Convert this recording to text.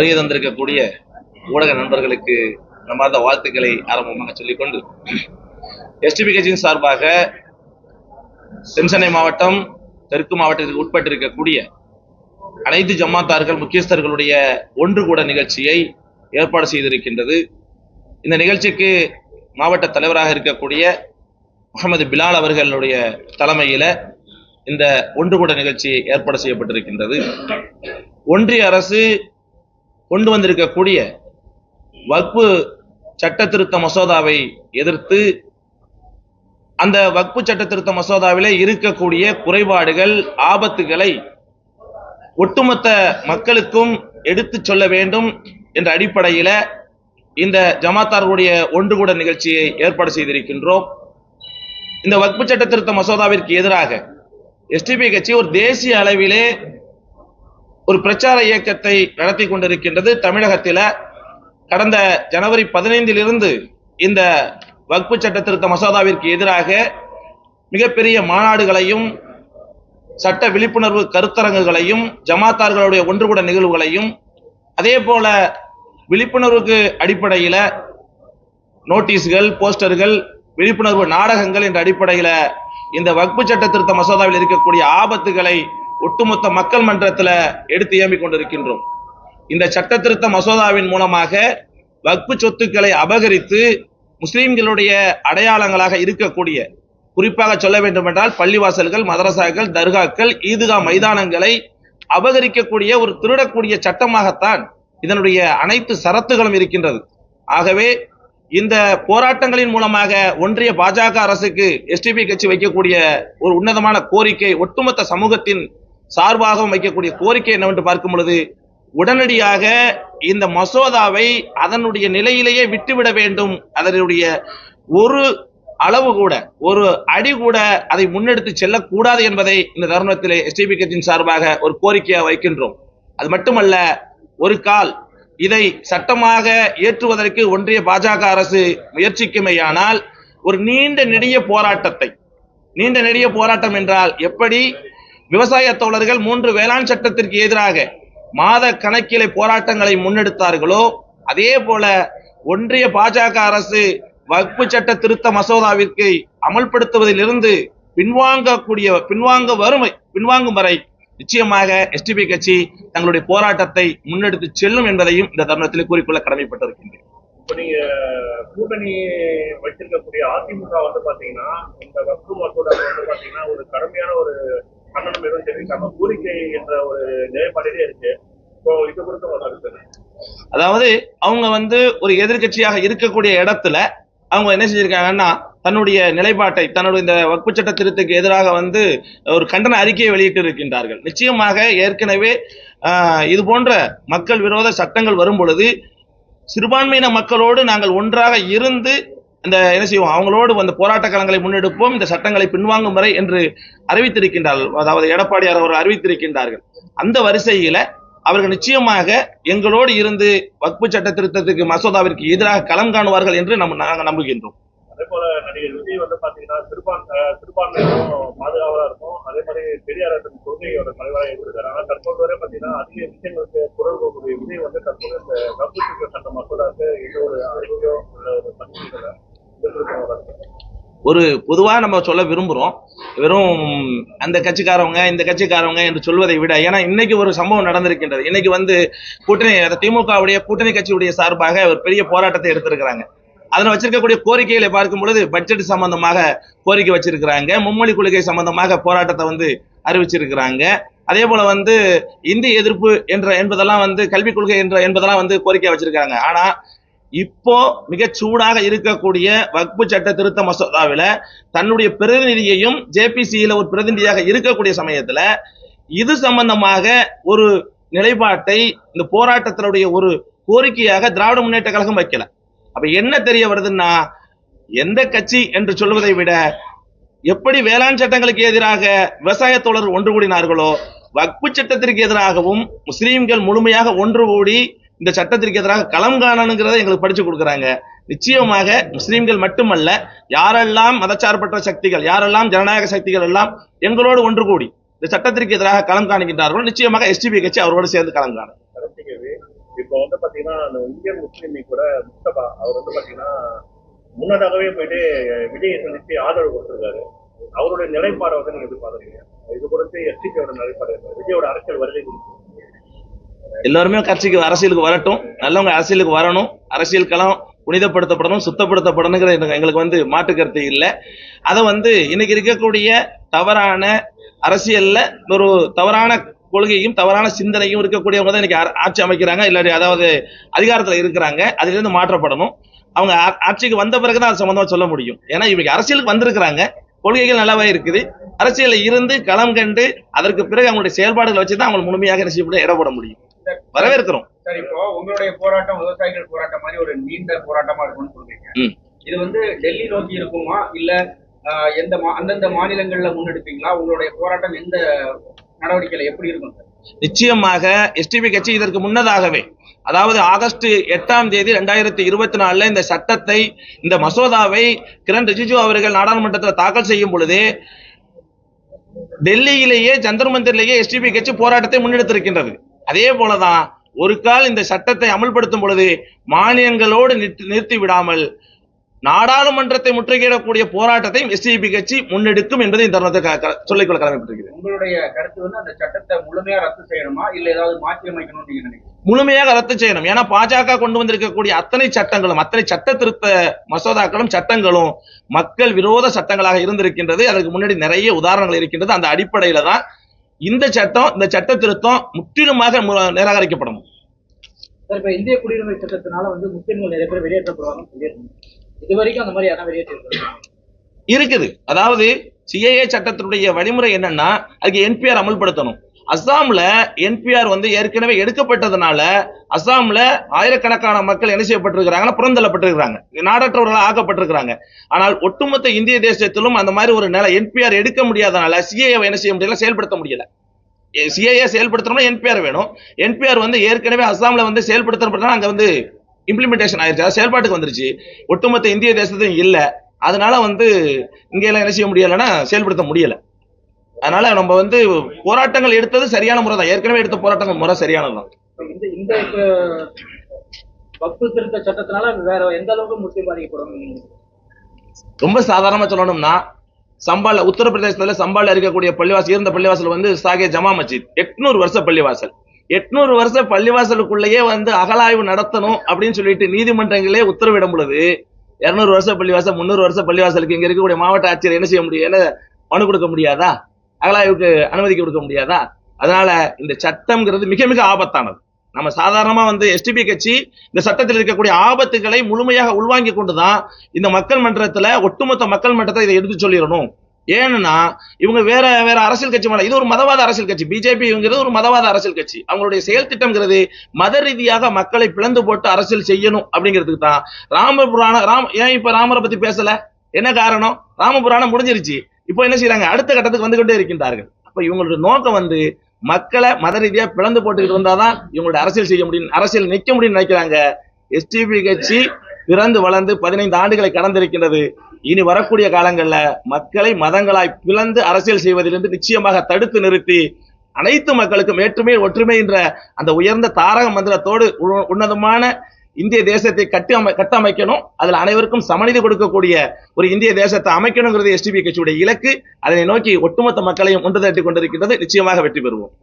வருகை தந்திருக்கக்கூடிய ஊடக நண்பர்களுக்கு நம்மார்ந்த வாழ்த்துக்களை ஆரம்பமாக சொல்லிக்கொண்டு, எஸ்டிபி கட்சியின் சார்பாக தென்சென்னை மாவட்டம், தெற்கு மாவட்டத்திற்கு உட்பட்டிருக்கக்கூடிய அனைத்து ஜமாத்தார்கள் முக்கியஸ்தர்களுடைய ஒன்று கூட நிகழ்ச்சியை ஏற்பாடு செய்திருக்கின்றது. இந்த நிகழ்ச்சிக்கு மாவட்ட தலைவராக இருக்கக்கூடிய முகமது பிலால் அவர்களுடைய தலைமையில இந்த ஒன்று கூட நிகழ்ச்சி ஏற்பாடு செய்யப்பட்டிருக்கின்றது. ஒன்றிய அரசு கொண்டு வந்திருக்கக்கூடிய வக்ஃபு சட்ட திருத்த மசோதாவை எதிர்த்து அந்த வக்ஃபு சட்ட திருத்த மசோதாவிலே இருக்கக்கூடிய குறைபாடுகள், ஆபத்துகளை ஒட்டுமொத்த மக்களுக்கும் எடுத்து சொல்ல வேண்டும் என்ற அடிப்படையில் இந்த ஜமாத்தார்களுடைய ஒன்று கூட நிகழ்ச்சியை ஏற்பாடு செய்திருக்கின்றோம். இந்த வக்ஃபு சட்ட திருத்த மசோதாவிற்கு எதிராக எஸ்டிபி கட்சி ஒரு தேசிய அளவிலே ஒரு பிரச்சார இயக்கத்தை நடத்தி கொண்டிருக்கின்றது. தமிழகத்தில் கடந்த ஜனவரி 15 இந்த வக்ஃபு சட்ட திருத்த மசோதாவிற்கு எதிராக மிகப்பெரிய மாநாடுகளையும் சட்ட விழிப்புணர்வு கருத்தரங்குகளையும் ஜமாத்தார்களுடைய ஒன்று கூட நிகழ்வுகளையும் அதே போல விழிப்புணர்வுக்கு அடிப்படையில் நோட்டீஸ்கள், போஸ்டர்கள், விழிப்புணர்வு நாடகங்கள் என்ற அடிப்படையில் இந்த வக்ஃபு சட்ட திருத்த மசோதாவில் இருக்கக்கூடிய ஆபத்துகளை ஒட்டுமொத்த மக்கள் மன்றத்தில் எடுத்து ஏம்பிக் கொண்டிருக்கின்றோம். இந்த சட்ட திருத்த மசோதாவின் மூலமாக வக்ஃபு சொத்துக்களை அபகரித்து முஸ்லிம்களுடைய அடையாளங்களாக இருக்கக்கூடிய, குறிப்பாக சொல்ல வேண்டும் என்றால் பள்ளிவாசல்கள், மதரசாக்கள், தர்காக்கள், ஈதுகா மைதானங்களை அபகரிக்கக்கூடிய ஒரு திருடக்கூடிய சட்டமாகத்தான் இதனுடைய அனைத்து சரத்துகளும் இருக்கின்றது. ஆகவே இந்த போராட்டங்களின் மூலமாக ஒன்றிய பாஜக அரசுக்கு எஸ்டிபி கட்சி வைக்கக்கூடிய ஒரு உன்னதமான கோரிக்கை, ஒட்டுமொத்த சமூகத்தின் சார்பாகவும் வைக்கக்கூடிய கோரிக்கை என்னவென்று பார்க்கும் பொழுது, உடனடியாக இந்த மசோதாவை அதனுடைய நிலையிலேயே விட்டுவிட வேண்டும். அதனுடைய ஒரு அளவு கூட, ஒரு அடி கூட அதை முன்னெடுத்து செல்லக்கூடாது என்பதை இந்த தருணத்திலே எஸ்டிபி கட்சியின் சார்பாக ஒரு கோரிக்கையாக வைக்கின்றோம். அது மட்டுமல்ல, ஒரு கால் இதை சட்டமாக ஏற்றுவதற்கு ஒன்றிய பாஜக அரசு முயற்சிக்குமேயானால் ஒரு நீண்ட நெடிய போராட்டம் என்றால் எப்படி விவசாய தோழர்கள் 3 வேளாண் சட்டத்திற்கு எதிராக மாத கணக்கிலே போராட்டங்களை முன்னெடுத்தார்களோ, அதே போல ஒன்றிய பாஜக அரசு வக்ஃபு சட்ட திருத்த மசோதாவிற்கு அமல்படுத்துவதிலிருந்து பின்வாங்கும் வரை நிச்சயமாக எஸ்டிபி கட்சி தங்களுடைய போராட்டத்தை முன்னெடுத்து செல்லும் என்பதையும் இந்த தருணத்தில் கூறிக்கொள்ள கடமைப்பட்டிருக்கின்றேன். இப்ப நீங்க கூட்டணி வச்சிருக்கக்கூடிய அதிமுக பாத்தீங்கன்னா இந்த வக்ஃபு மசோதா பாத்தீங்கன்னா ஒரு கடுமையான ஒரு கண்டனம் எதுவும் தெரிவிக்காம கோரிக்கை என்ற ஒரு நிலைப்பாடிலே இருக்கு. இது குறித்து அதாவது அவங்க ஒரு எதிர்கட்சியாக இருக்கக்கூடிய இடத்துல அவங்க என்ன செஞ்சிருக்காங்கன்னா, தன்னுடைய நிலைப்பாட்டை, தன்னுடைய இந்த வக்ஃபு சட்ட திருத்தத்துக்கு எதிராக ஒரு கண்டன அறிக்கையை வெளியிட்டு இருக்கின்றார்கள். நிச்சயமாக ஏற்கனவே இது போன்ற மக்கள் விரோத சட்டங்கள் வரும் பொழுது சிறுபான்மையின மக்களோடு நாங்கள் ஒன்றாக இருந்து என்ன செய்வோம், அவங்களோடு போராட்ட களங்களை முன்னெடுப்போம், இந்த சட்டங்களை பின்வாங்கும் வரை என்று அறிவித்திருக்கின்றார்கள். அதாவது எடப்பாடியார் அவர்கள் அறிவித்திருக்கின்றார்கள். அந்த வரிசையில அவர்கள் நிச்சயமாக எங்களோடு இருந்து வக்ஃபு சட்ட திருத்தத்துக்கு மசோதாவிற்கு எதிராக களம் காணுவார்கள் என்று நாங்கள் நம்புகின்றோம். அதே போல நடிகர் விஜய் பாத்தீங்கன்னா சிறுபான்மையினரும் பாதுகாவலா இருக்கும். அதே மாதிரி பெரியாரின் கொள்கையோட தலைவராக இருந்திருக்காரு. ஆனா தற்போது வரை பாத்தீங்கன்னா அதிக விஷயங்களுக்கு குரல் கொடுக்கக்கூடிய விஜய் தற்போது இந்த வக்ஃபு சட்ட மசோதாவுக்கு எந்த ஒரு அறிக்கையோ ஒரு பணிகளை ஒரு பொதுவாக நம்ம சொல்ல விரும்புகிறோம். வெறும் அந்த கட்சிக்காரவங்க இந்த கட்சிக்காரவங்க என்று சொல்வதை விட, ஏன்னா இன்னைக்கு ஒரு சம்பவம் நடந்திருக்கின்றது. இன்னைக்கு கூட்டணி, திமுகவுடைய கூட்டணி கட்சியுடைய சார்பாக ஒரு பெரிய போராட்டத்தை எடுத்திருக்கிறாங்க. அதில் வச்சிருக்கக்கூடிய கோரிக்கைகளை பார்க்கும் பொழுது பட்ஜெட் சம்பந்தமாக கோரிக்கை வச்சிருக்கிறாங்க, மும்மொழி கொள்கை சம்பந்தமாக போராட்டத்தை அறிவிச்சிருக்கிறாங்க. அதே போல இந்தி எதிர்ப்பு என்பதெல்லாம் கல்விக் கொள்கை என்பதெல்லாம் கோரிக்கை வச்சிருக்காங்க. ஆனா இப்போ மிக சூடாக இருக்கக்கூடிய வக்ஃபு சட்ட திருத்த மசோதாவில தன்னுடைய பிரதிநிதியையும் ஜேபிசியில ஒரு பிரதிநிதியாக இருக்கக்கூடிய சமயத்துல இது சம்பந்தமாக ஒரு நிலைப்பாட்டை இந்த போராட்டத்தினுடைய ஒரு கோரிக்கையாக திராவிட முன்னேற்ற கழகம் வைக்கல. அப்ப என்ன தெரிய வருதுன்னா, எந்த கட்சி என்று சொல்வதை விட எப்படி வேளாண் சட்டங்களுக்கு எதிராக விவசாய தோழர் ஒன்று கூடினார்களோ, வக்ஃபு சட்டத்திற்கு எதிராகவும் முஸ்லீம்கள் முழுமையாக ஒன்று கூடி இந்த சட்டத்திற்கு எதிராக களம் காணணுங்கிறத எங்களுக்கு படிச்சு கொடுக்குறாங்க. நிச்சயமாக முஸ்லீம்கள் மட்டுமல்ல, யாரெல்லாம் மதச்சார்பற்ற சக்திகள், யாரெல்லாம் ஜனநாயக சக்திகள் எல்லாம் எங்களோடு ஒன்று கூடி இந்த சட்டத்திற்கு எதிராக களம் காணுகின்றார்கள். நிச்சயமாக எஸ்டிபி கட்சி அவரோடு சேர்ந்து களம் காணும். இப்போ பாத்தீங்கன்னா அந்த இந்தியன் முஸ்லீம் லீக் கூட முஸ்தபா அவர் வந்து பாத்தீங்கன்னா முன்னதாகவே போயிட்டு விஜயை சந்திச்சு ஆதரவு கொடுத்திருக்காரு. அவருடைய நிலைப்பாடை வந்து நீங்க எப்படி பாக்குறீங்க? இது குறித்து எஸ்டிபியோட நிலைப்பாடு என்ன? விஜயோட அரசியல் வருகை குறித்து எல்லாருமே கட்சிக்கு அரசியலுக்கு வரட்டும், நல்லவங்க அரசியலுக்கு வரணும், அரசியல் களம் புனிதப்படுத்தப்படணும், சுத்தப்படுத்தப்படணுங்கிற எங்களுக்கு வந்து மாற்று கருத்து இல்லை. அதை வந்து இன்னைக்கு இருக்கக்கூடிய தவறான அரசியல்ல ஒரு தவறான கொள்கையும் தவறான சிந்தனையும் இருக்கக்கூடியவங்க தான் இன்னைக்கு ஆட்சி அமைக்கிறாங்க, இல்லாட்டி அதாவது அதிகாரத்தில் இருக்கிறாங்க. அதிலிருந்து மாற்றப்படணும். அவங்க ஆட்சிக்கு வந்த பிறகுதான் அது சம்பந்தமா சொல்ல முடியும். ஏன்னா இவங்க அரசியலுக்கு வந்திருக்கிறாங்க, கொள்கைகள் நல்லாவே இருக்குது. அரசியலில் இருந்து களம் கண்டு அதற்கு பிறகு அவங்களுடைய செயல்பாடுகளை வச்சுதான் அவங்க முழுமையாக என்ன செய்யப்பட இடப்பட முடியும். வரவேற்கிறோம். சார், இப்போ உங்களுடைய போராட்டம் விவசாயிகள் போராட்டம் மாதிரி ஒரு நீண்ட போராட்டமா இருக்கும்னு சொல்றீங்க. இது வந்து டெல்லி நோக்கி இருக்குமா இல்ல அந்தந்த மாநிலங்கள்ல முன்னெடுப்பீங்களா? உங்களுடைய போராட்டம் எந்த நடவடிக்கையில எப்படி இருக்கும் சார்? நிச்சயமாக எஸ்டிபி கட்சி இதற்கு முன்னதாகவே, அதாவது ஆகஸ்ட் 8ஆம் தேதி 2024 இந்த சட்டத்தை, இந்த மசோதாவை கிரண் ரிஜிஜு அவர்கள் நாடாளுமன்றத்தில் தாக்கல் செய்யும் பொழுது டெல்லியிலேயே ஜந்தர் மந்திரிலேயே எஸ்டிபி கட்சி போராட்டத்தை முன்னெடுத்திருக்கின்றது. அதே போலதான் ஒரு கால் இந்த சட்டத்தை அமல்படுத்தும் பொழுது மானியங்களோடு நிறுத்தி விடாமல் நாடாளுமன்றத்தை முற்றுகையிடக்கூடிய போராட்டத்தை எஸ்டிபி கட்சி முன்னெடுக்கும் என்பதை இந்த தருணத்தை சொல்லிக்கொள்ள கடமைப்பட்டிருக்கிறது. உங்களுடைய கருத்து வந்து அந்த சட்டத்தை முழுமையா ரத்து செய்யணுமா இல்ல ஏதாவது மாற்றி அமைக்கணும்னு நீங்க நினைக்கிறீங்க? முழுமையாக ரத்து செய்யணும். ஏன்னா பாஜக கொண்டு வந்திருக்கக்கூடிய அத்தனை சட்டங்களும், அத்தனை சட்ட திருத்த மசோதாக்களும் சட்டங்களும் மக்கள் விரோத சட்டங்களாக இருந்திருக்கின்றது. அதற்கு முன்னாடி நிறைய உதாரணங்கள் இருக்கின்றது. அந்த அடிப்படையில தான் இந்த சட்ட திருத்தம் முற்றிலுமாக நிராகரிக்கப்படும். இப்ப இந்திய குடியுரிமை சட்டத்தினால வந்து முஸ்லிம்கள் நிறைய பேர் வெளியேற்றப்படுவாங்க. இது வரைக்கும் அந்த மாதிரி யாரும் வெளியேற்ற இருக்குது. அதாவது சிஏஏ சட்டத்தினுடைய வழிமுறை என்னன்னா, அதுக்கு என்பிஆர் அமல்படுத்தணும். அஸ்ஸாம்ல என்பிஆர் வந்து ஏற்கனவே எடுக்கப்பட்டதுனால அஸ்ஸாம்ல ஆயிரக்கணக்கான மக்கள் என்ன செய்யப்பட்டிருக்கிறாங்க, புறந்தள்ளப்பட்டிருக்கிறாங்க, நாடற்றவர்களாக ஆக்கப்பட்டிருக்கிறாங்க. ஆனால் ஒட்டுமொத்த இந்திய தேசத்திலும் அந்த மாதிரி ஒரு நிலை என்பிஆர் எடுக்க முடியாதனால சிஏஏ என்ன செய்ய முடியல, செயல்படுத்த முடியல. சிஏஏ செயல்படுத்தணும்னா என்பிஆர் வேணும். என்பிஆர் வந்து ஏற்கனவே அஸ்ஸாம்ல வந்து செயல்படுத்தப்பட்டா அங்க வந்து இம்ப்ளிமெண்டேஷன் ஆயிருச்சு, செயல்பாட்டுக்கு வந்துருச்சு. ஒட்டுமொத்த இந்திய தேசத்தையும் இல்ல. அதனால வந்து இங்க எல்லாம் என்ன செய்ய முடியலன்னா செயல்படுத்த முடியல. அதனால நம்ம வந்து போராட்டங்கள் எடுத்தது சரியான முறை தான். ஏற்கனவே எடுத்த போராட்டங்கள் முறை சரியானதுதான். இந்த வக்ஃப் திருத்த சட்டத்தினால வேற எந்த அளவுக்கு முஸ்லிம் பாதிக்கப்படும்? ரொம்ப சாதாரணமா சொல்லணும்னா, சம்பால் உத்தரப்பிரதேசத்துல சம்பால் இருக்கக்கூடிய பள்ளிவாசல், இருந்த பள்ளிவாசல் வந்து சாகே ஜமா மஸ்ஜித் 800 வருஷ பள்ளிவாசல். 800 வருஷ பள்ளிவாசலுக்குள்ளேயே வந்து அகலாய்வு நடத்தணும் அப்படின்னு சொல்லிட்டு நீதிமன்றங்களே உத்தரவிடும் பொழுது 200 வருஷ பள்ளிவாசல் 300 வருஷ பள்ளிவாசலுக்கு இங்க இருக்கக்கூடிய மாவட்ட ஆட்சியர் என்ன செய்ய முடியும்? என்ன மனு கொடுக்க முடியாதா? அகலாய்வுக்கு அனுமதி கொடுக்க முடியாதா? அதனால இந்த சட்டம்ங்கிறது மிக மிக ஆபத்தானது. நம்ம சாதாரணமா வந்து எஸ்டிபி கட்சி இந்த சட்டத்தில் இருக்கக்கூடிய ஆபத்துகளை முழுமையாக உள்வாங்கி கொண்டுதான் இந்த மக்கள் மன்றத்துல, ஒட்டுமொத்த மக்கள் மன்றத்தை இதை எடுத்து சொல்லிடணும். ஏன்னா இவங்க வேற வேற அரசியல் கட்சி மேல, இது ஒரு மதவாத அரசியல் கட்சி. பிஜேபிங்கிறது ஒரு மதவாத அரசியல் கட்சி. அவங்களுடைய செயல் திட்டம்ங்கிறது மத ரீதியாக மக்களை பிளந்து போட்டு அரசியல் செய்யணும் அப்படிங்கிறதுக்கு தான். ஏன் இப்ப ராமரை பத்தி பேசல? என்ன காரணம்? ராமபுராணம் முடிஞ்சிருச்சு. இப்போ என்ன செய்யறாங்க? அடுத்த கட்டத்துக்கு வந்து கொண்டே இருக்கின்றார்கள். அப்ப இவங்களுடைய நோக்கம் வந்து மக்களை மத ரீதியா பிளந்து போட்டுக்கிட்டு இருந்தாதான் இவங்களுடைய அரசியல் செய்ய முடியும், அரசியல் நிக்க முடியும்னு நினைக்கிறாங்க. எஸ்டிபி கட்சி பிறந்து வளர்ந்து 15 ஆண்டுகளை கடந்திருக்கின்றது. இனி வரக்கூடிய காலங்கள்ல மக்களை மதங்களாய் பிளந்து அரசியல் செய்வதிலிருந்து நிச்சயமாக தடுத்து நிறுத்தி அனைத்து மக்களுக்கும் வேற்றுமை ஒற்றுமை என்ற அந்த உயர்ந்த தாரக மந்திரத்தோடு உன்னதமான இந்திய தேசத்தை கட்டமைக்கணும். அதுல அனைவருக்கும் சமநிதி கொடுக்கக்கூடிய ஒரு இந்திய தேசத்தை அமைக்கணுங்கிறது எஸ்டிபி கட்சியுடைய இலக்கு. அதனை நோக்கி ஒட்டுமொத்த மக்களையும் ஒன்று திரட்டி கொண்டிருக்கின்றது. நிச்சயமாக வெற்றி பெறுவோம்.